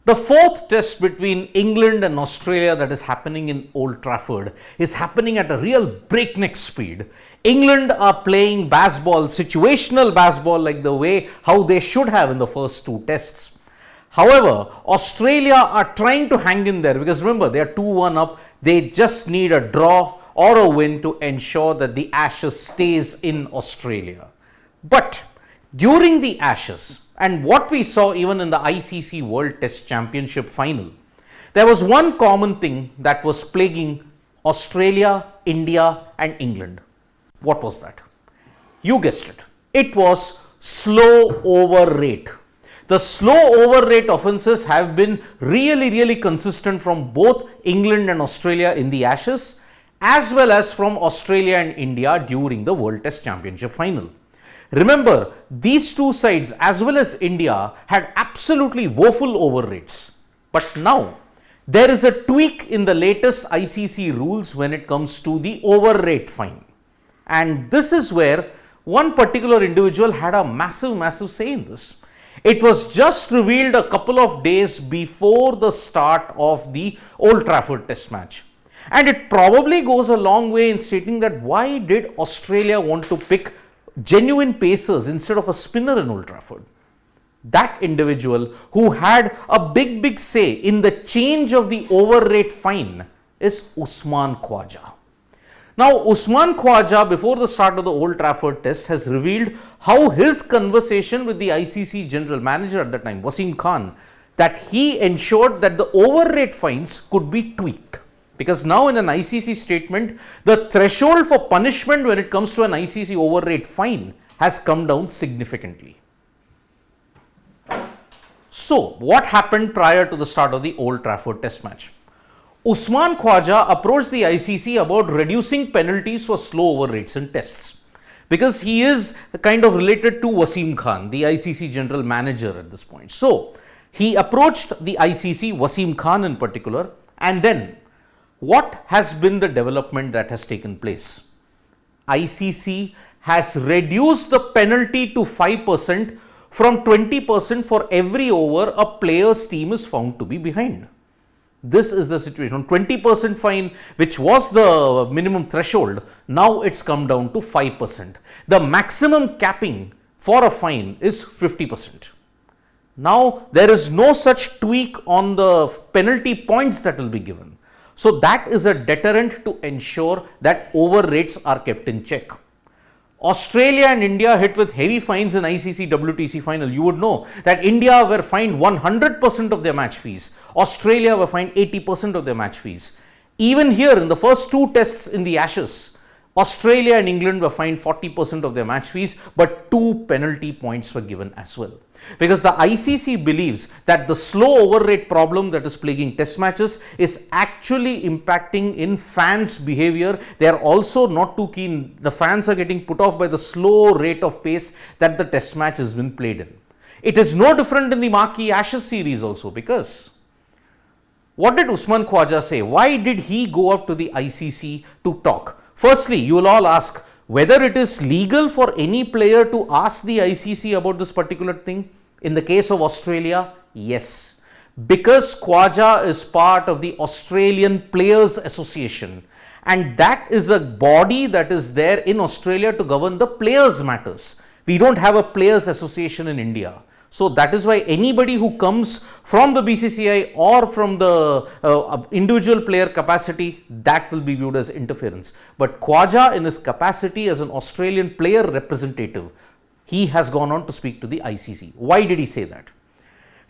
The fourth test between England and Australia that is happening in Old Trafford is happening at a real breakneck speed. England are playing baseball, situational baseball, like the way how they should have in the first two tests. However, Australia are trying to hang in there because remember, they are 2-1 up. They just need a draw or a win to ensure that the Ashes stays in Australia. But during the Ashes, and what we saw even in the ICC World Test Championship final, there was one common thing that was plaguing Australia, India and England. What was that? You guessed it. It was slow over rate. The slow over rate offences have been really consistent from both England and Australia in the Ashes, as well as from Australia and India during the World Test Championship final. Remember, these two sides as well as India had absolutely woeful over rates. But now, there is a tweak in the latest ICC rules when it comes to the over rate fine. And this is where one particular individual had a massive say in this. It was just revealed a couple of days before the start of the Old Trafford Test match. And it probably goes a long way in stating that why did Australia want to pick genuine pacers instead of a spinner in Old Trafford? That individual who had a big say in the change of the over rate fine is Usman Khawaja. Now, Usman Khawaja, before the start of the Old Trafford Test, has revealed how his conversation with the ICC general manager at that time, Wasim Khan, that he ensured that the over rate fines could be tweaked. Because now in an ICC statement, the threshold for punishment when it comes to an ICC over rate fine has come down significantly. So, what happened prior to the start of the Old Trafford Test match? Usman Khawaja approached the ICC about reducing penalties for slow over rates in tests. Because he is kind of related to Wasim Khan, the ICC general manager at this point. So, he approached the ICC, Wasim Khan in particular, and then what has been the development that has taken place? ICC has reduced the penalty to 5% from 20% for every over a player's team is found to be behind. This is the situation. 20% fine, which was the minimum threshold, now it's come down to 5%. The maximum capping for a fine is 50%. Now, there is no such tweak on the penalty points that will be given. So, that is a deterrent to ensure that over rates are kept in check. Australia and India hit with heavy fines in ICC WTC final. You would know that India were fined 100% of their match fees. Australia were fined 80% of their match fees. Even here in the first two tests in the Ashes, Australia and England were fined 40% of their match fees, but 2 penalty points were given as well. Because the ICC believes that the slow over rate problem that is plaguing test matches is actually impacting in fans' behavior. They are also not too keen. The fans are getting put off by the slow rate of pace that the test match has been played in. It is no different in the marquee Ashes series also, because what did Usman Khawaja say? Why did he go up to the ICC to talk? Firstly, you will all ask whether it is legal for any player to ask the ICC about this particular thing. In the case of Australia, yes. Because Khawaja is part of the Australian Players Association, and that is a body that is there in Australia to govern the players' matters. We don't have a Players Association in India. So, that is why anybody who comes from the BCCI or from the individual player capacity, that will be viewed as interference. But Khawaja, in his capacity as an Australian player representative, he has gone on to speak to the ICC. Why did he say that?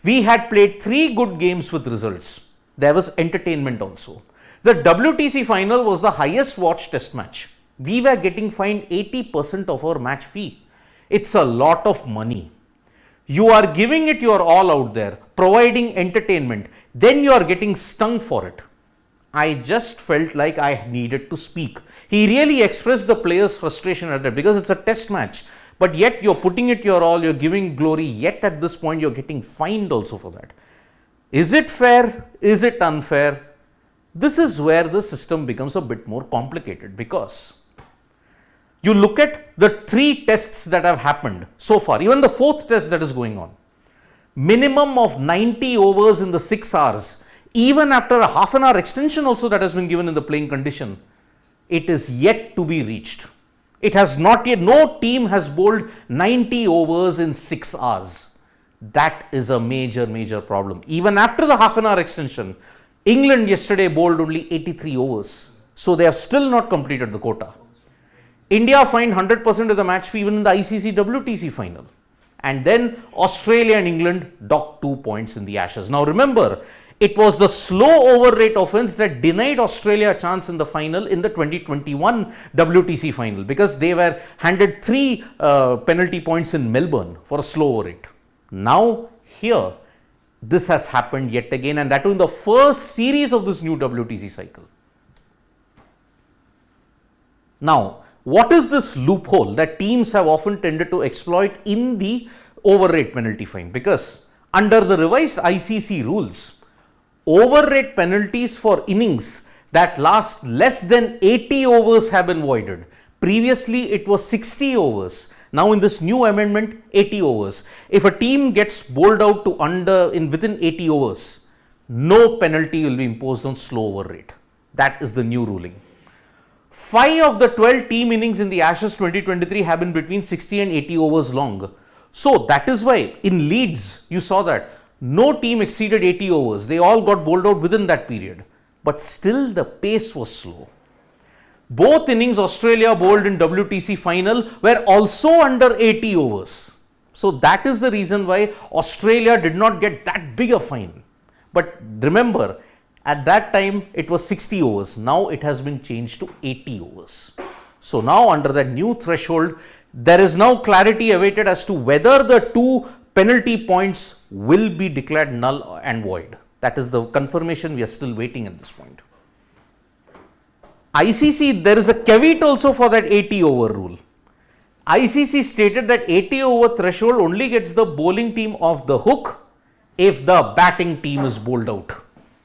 We had played 3 good games with results. There was entertainment also. The WTC final was the highest watched test match. We were getting fined 80% of our match fee. It's a lot of money. You are giving it your all out there, providing entertainment, then you are getting stung for it. I just felt like I needed to speak. He really expressed the players' frustration at that, because it's a test match, but yet you're putting it your all, you're giving glory, yet at this point you're getting fined also for that. Is it fair? Is it unfair? This is where the system becomes a bit more complicated, because you look at the 3 tests that have happened so far, even the 4th test that is going on. minimum of 90 overs in the 6 hours, even after a half an hour extension also that has been given in the playing condition, it is yet to be reached. It has not yet, no team has bowled 90 overs in 6 hours. That is a major problem. Even after the half an hour extension, England yesterday bowled only 83 overs. So they have still not completed the quota. India fined 100% of the match fee even in the ICC WTC final. And then Australia and England docked 2 points in the Ashes. Now remember, it was the slow over rate offence that denied Australia a chance in the final in the 2021 WTC final, because they were handed 3 penalty points in Melbourne for a slow over rate. Now here, this has happened yet again, and that too in the first series of this new WTC cycle. Now, what is this loophole that teams have often tended to exploit in the over rate penalty fine? Because under the revised ICC rules, over rate penalties for innings that last less than 80 overs have been voided. Previously, it was 60 overs. Now, in this new amendment, 80 overs. If a team gets bowled out to within 80 overs, no penalty will be imposed on slow over rate. That is the new ruling. 5 of the 12 team innings in the Ashes 2023 have been between 60 and 80 overs long. So that is why in Leeds, you saw that no team exceeded 80 overs. They all got bowled out within that period. But still the pace was slow. Both innings Australia bowled in WTC final were also under 80 overs. So that is the reason why Australia did not get that big a fine. But remember, at that time, it was 60 overs. Now it has been changed to 80 overs. So now under that new threshold, there is now clarity awaited as to whether the 2 penalty points will be declared null and void. That is the confirmation we are still waiting at this point. ICC, there is a caveat also for that 80 over rule. ICC stated that 80 over threshold only gets the bowling team off the hook if the batting team is bowled out.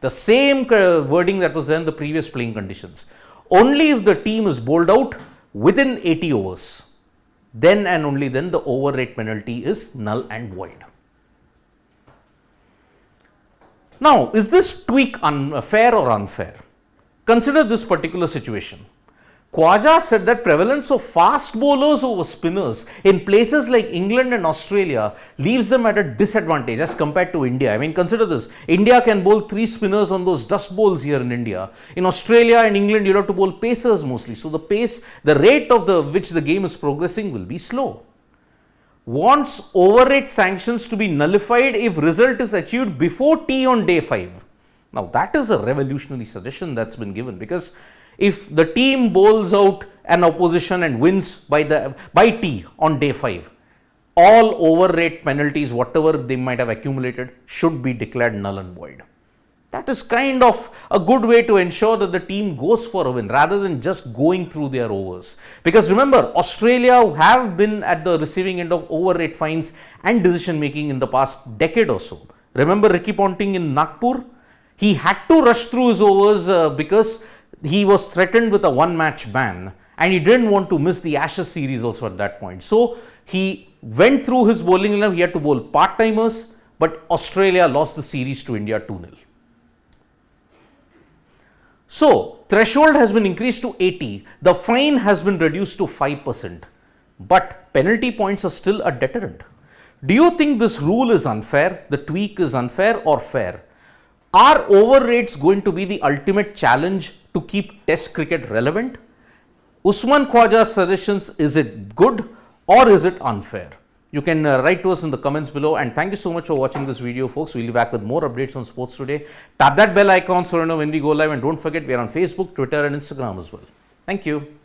The same wording that was there in the previous playing conditions. Only if the team is bowled out within 80 overs, then and only then the over rate penalty is null and void. Now, is this tweak fair or unfair? Consider this particular situation. Khawaja said that prevalence of fast bowlers over spinners in places like England and Australia leaves them at a disadvantage as compared to India. I mean, consider this. India can bowl 3 spinners on those dust bowls here in India. In Australia and England, you'll have to bowl pacers mostly. So the rate of which the game is progressing will be slow. Wants overrate sanctions to be nullified if result is achieved before tea on day 5. Now, that is a revolutionary suggestion that's been given, because if the team bowls out an opposition and wins by tea on day 5, all overrate penalties, whatever they might have accumulated, should be declared null and void. That is kind of a good way to ensure that the team goes for a win rather than just going through their overs. Because remember, Australia have been at the receiving end of overrate fines and decision making in the past decade or so. Remember Ricky Ponting in Nagpur? He had to rush through his overs because he was threatened with a 1-match ban, and he didn't want to miss the Ashes series also at that point. So he went through his bowling lineup. He had to bowl part-timers, but Australia lost the series to India 2-0. So threshold has been increased to 80. The fine has been reduced to 5%, but penalty points are still a deterrent. Do you think this rule is unfair? The tweak is unfair or fair? Are over rates going to be the ultimate challenge to keep Test cricket relevant? Usman Khawaja's suggestions, is it good or is it unfair? You can write to us in the comments below, and thank you so much for watching this video, folks. We'll be back with more updates on sports today. Tap that bell icon so you know when we go live, and don't forget we are on Facebook, Twitter and Instagram as well. Thank you.